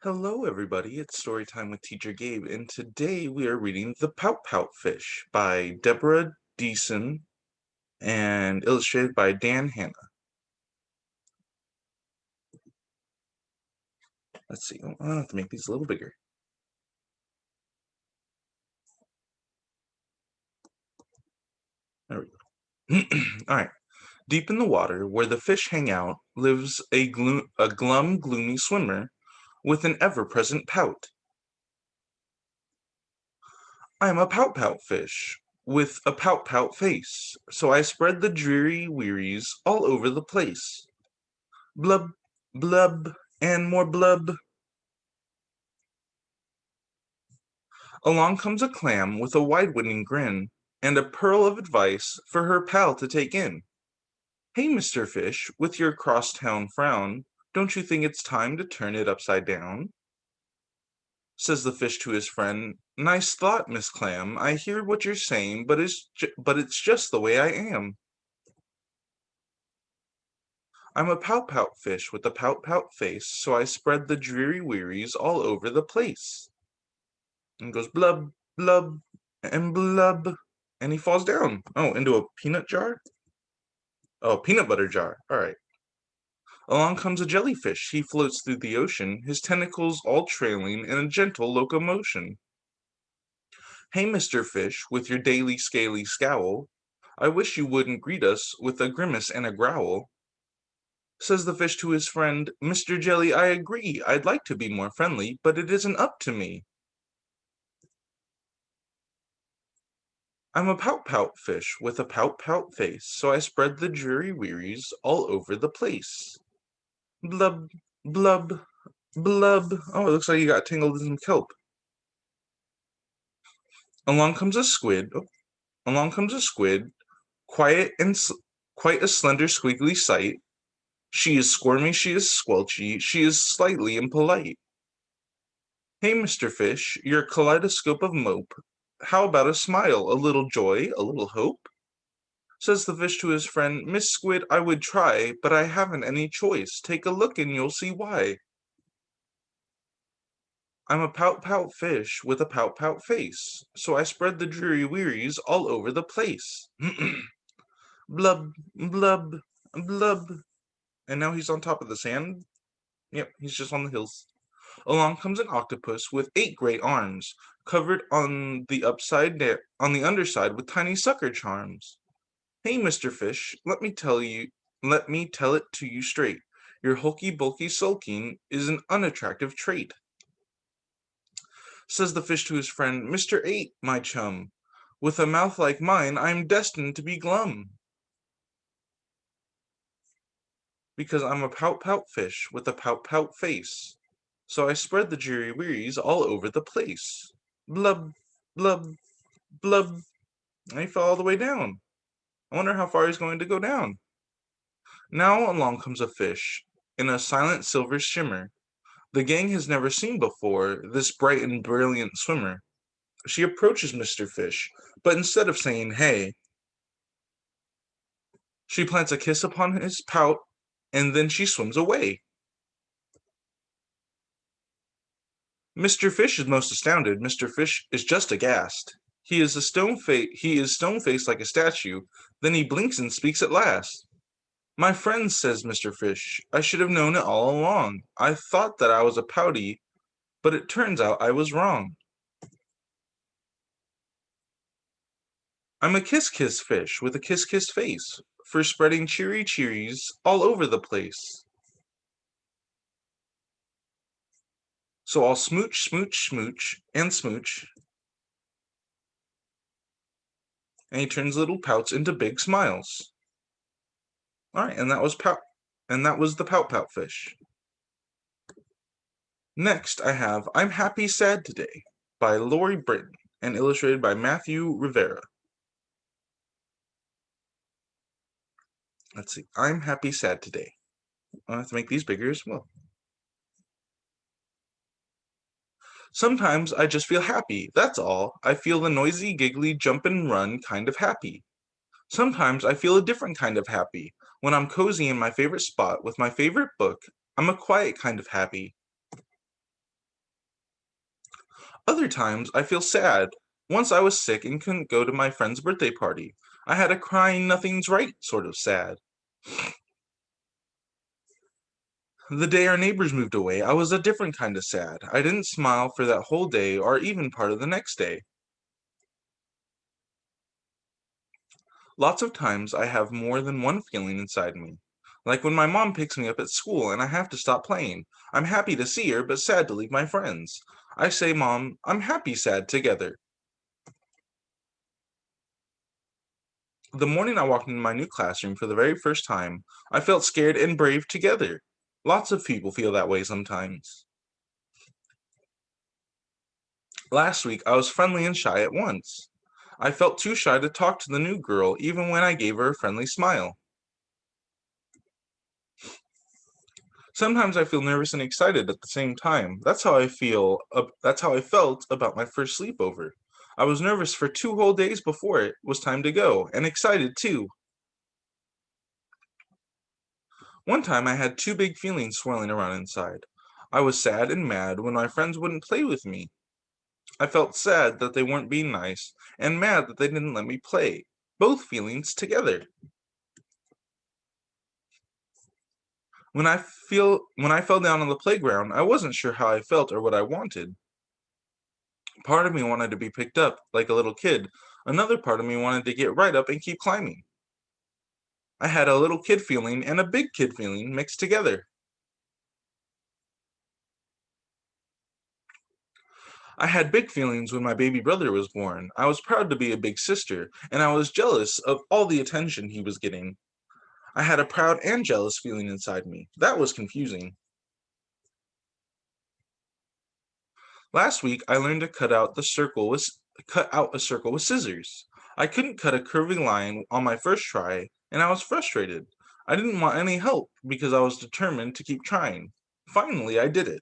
Hello, everybody. It's story time with Teacher Gabe, and today we are reading The Pout-Pout Fish by Deborah, Diesen, and illustrated by Hanna. Let's see. Oh, I'll have to make these a little bigger. There we go. All right. Deep in the water, where the fish hang out, lives a glum, gloomy swimmer with an ever-present pout. I'm a pout-pout fish with a pout-pout face, so I spread the dreary wearies all over the place. Blub, blub, and more blub. Along comes a clam with a wide-winning grin and a pearl of advice for her pal to take in. Hey, Mr. Fish, with your crosstown frown, don't you think it's time to turn it upside down? Says the fish to his friend. Nice thought, Miss Clam. I hear what you're saying, but it's just the way I am. I'm a pout-pout fish with a pout-pout face, so I spread the dreary wearies all over the place. And goes blub, blub, and blub, and he falls down. Oh, into a peanut jar? Oh, peanut butter jar. All right. Along comes a jellyfish. He floats through the ocean, his tentacles all trailing in a gentle locomotion. Hey, Mr. Fish, with your daily scaly scowl, I wish you wouldn't greet us with a grimace and a growl. Says the fish to his friend, Mr. Jelly, I agree. I'd like to be more friendly, but it isn't up to me. I'm a pout-pout fish with a pout-pout face, so I spread the dreary wearies all over the place. Blub, blub, blub. Oh, it looks like you got tangled in some kelp. Along comes a squid. Oh, along comes a squid, quiet and quite a slender, squiggly sight. She is squirmy, she is squelchy, she is slightly impolite. Hey, Mr. Fish, your kaleidoscope of mope. How about a smile, a little joy, a little hope? Says the fish to his friend, Miss Squid, I would try, but I haven't any choice. Take a look and you'll see why. I'm a pout-pout fish with a pout-pout face, so I spread the dreary wearies all over the place. Blub, blub, blub. And now he's on top of the sand. Yep, he's just on the hills. Along comes an octopus with 8 great arms, covered on the on the underside with tiny sucker charms. Hey, Mr. Fish, let me tell it to you straight. Your hulky bulky sulking is an unattractive trait. Says the fish to his friend, Mr. Eight, my chum, with a mouth like mine, I'm destined to be glum. Because I'm a pout-pout fish with a pout-pout face. So I spread the dreary wearies all over the place. Blub, blub, blub. And he fell all the way down. I wonder how far he's going to go down. Now along comes a fish in a silent silver shimmer. The gang has never seen before this bright and brilliant swimmer. She approaches Mr. Fish, but instead of saying hey, she plants a kiss upon his pout, and then she swims away. Mr. Fish is most astounded. Mr. Fish is just aghast. He is stone-faced like a statue. Then he blinks and speaks at last. My friend, says Mr. Fish, I should have known it all along. I thought that I was a pouty, but it turns out I was wrong. I'm a kiss-kiss fish with a kiss-kiss face for spreading cheery cheeries all over the place. So I'll smooch, smooch, smooch, and smooch. And he turns little pouts into big smiles. All right, and that was the pout-pout fish. Next, I have I'm Happy Sad Today by Lory Britton and illustrated by Matthew Rivera. Let's see. I'm Happy Sad Today. I'll have to make these bigger as well. Sometimes I just feel happy, that's all. I feel the noisy, giggly, jump and run kind of happy. Sometimes I feel a different kind of happy. When I'm cozy in my favorite spot with my favorite book, I'm a quiet kind of happy. Other times I feel sad. Once I was sick and couldn't go to my friend's birthday party. I had a crying nothing's right sort of sad. The day our neighbors moved away, I was a different kind of sad. I didn't smile for that whole day or even part of the next day. Lots of times I have more than one feeling inside me. Like when my mom picks me up at school and I have to stop playing. I'm happy to see her, but sad to leave my friends. I say, Mom, I'm happy sad together. The morning I walked into my new classroom for the very first time, I felt scared and brave together. Lots of people feel that way sometimes. Last week I was friendly and shy at once. I felt too shy to talk to the new girl even when I gave her a friendly smile. Sometimes I feel nervous and excited at the same time. That's how I felt about my first sleepover. I was nervous for 2 whole days before it was time to go, and excited too. One time I had two big feelings swirling around inside. I was sad and mad when my friends wouldn't play with me. I felt sad that they weren't being nice, and mad that they didn't let me play. Both feelings together. When I fell down on the playground, I wasn't sure how I felt or what I wanted. Part of me wanted to be picked up, like a little kid. Another part of me wanted to get right up and keep climbing. I had a little kid feeling and a big kid feeling mixed together. I had big feelings when my baby brother was born. I was proud to be a big sister, and I was jealous of all the attention he was getting. I had a proud and jealous feeling inside me. That was confusing. Last week I learned to cut out a circle with scissors. I couldn't cut a curving line on my first try, and I was frustrated. I didn't want any help because I was determined to keep trying. Finally, I did it.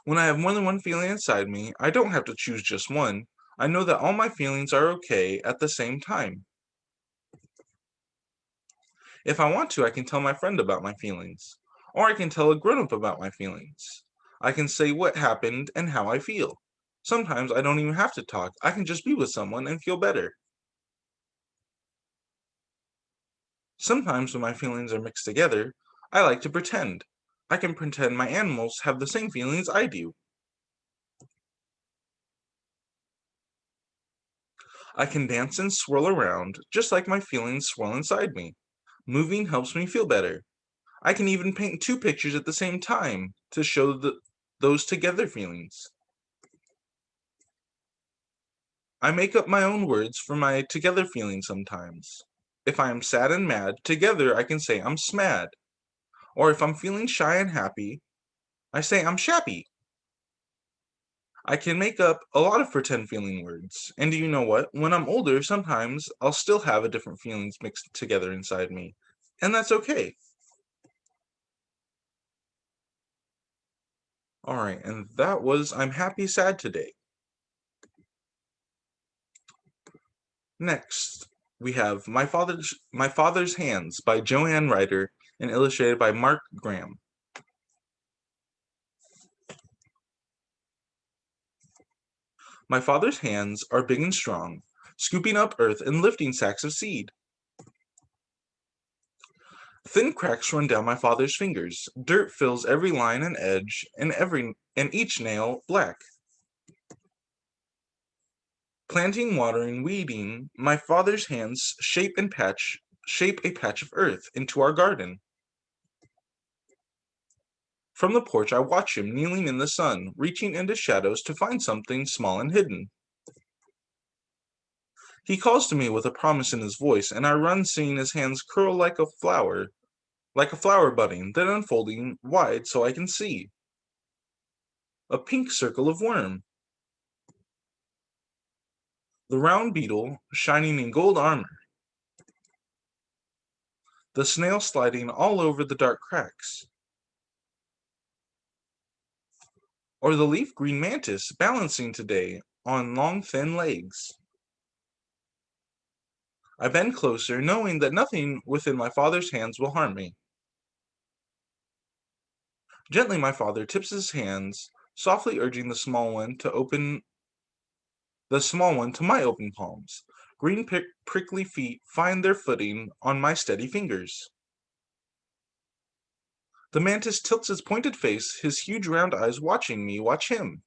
When I have more than one feeling inside me, I don't have to choose just one. I know that all my feelings are okay at the same time. If I want to, I can tell my friend about my feelings. Or I can tell a grown up about my feelings. I can say what happened and how I feel. Sometimes I don't even have to talk, I can just be with someone and feel better. Sometimes when my feelings are mixed together, I like to pretend. I can pretend my animals have the same feelings I do. I can dance and swirl around, just like my feelings swirl inside me. Moving helps me feel better. I can even paint two pictures at the same time to show those together feelings. I make up my own words for my together feelings sometimes. If I am sad and mad, together I can say I'm smad. Or if I'm feeling shy and happy, I say I'm shappy. I can make up a lot of pretend feeling words. And do you know what? When I'm older, sometimes I'll still have a different feelings mixed together inside me. And that's okay. Alright, and that was I'm happy sad today. Next, we have My Father's Hands by Joanne Ryder and illustrated by Mark Graham. My father's hands are big and strong, scooping up earth and lifting sacks of seed. Thin cracks run down my father's fingers. Dirt fills every line and edge, and each nail black. Planting, watering, weeding, my father's hands shape a patch of earth into our garden. From the porch I watch him kneeling in the sun, reaching into shadows to find something small and hidden. He calls to me with a promise in his voice, and I run seeing his hands curl like a flower budding, then unfolding wide so I can see. A pink circle of worm. The round beetle, shining in gold armor. The snail sliding all over the dark cracks. Or the leaf green mantis balancing today on long thin legs. I bend closer, knowing that nothing within my father's hands will harm me. Gently my father tips his hands, softly urging the small one to my open palms. Green prickly feet find their footing on my steady fingers. The mantis tilts its pointed face, his huge round eyes watching me watch him.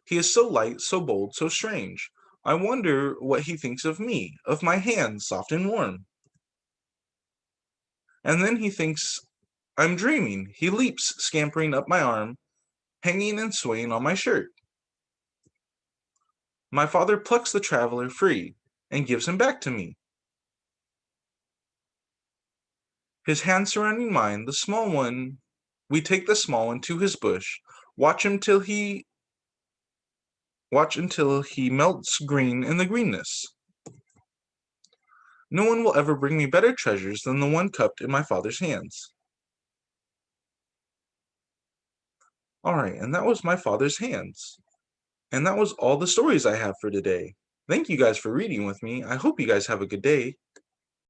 He is so light, so bold, so strange. I wonder what he thinks of me, of my hands, soft and warm. And then he thinks I'm dreaming. He leaps, scampering up my arm, hanging and swaying on my shirt. My father plucks the traveler free and gives him back to me. His hand surrounding mine, we take the small one to his bush, watch until he melts green in the greenness. No one will ever bring me better treasures than the one cupped in my father's hands. All right, and that was my father's hands. And that was all the stories I have for today. Thank you guys for reading with me. I hope you guys have a good day.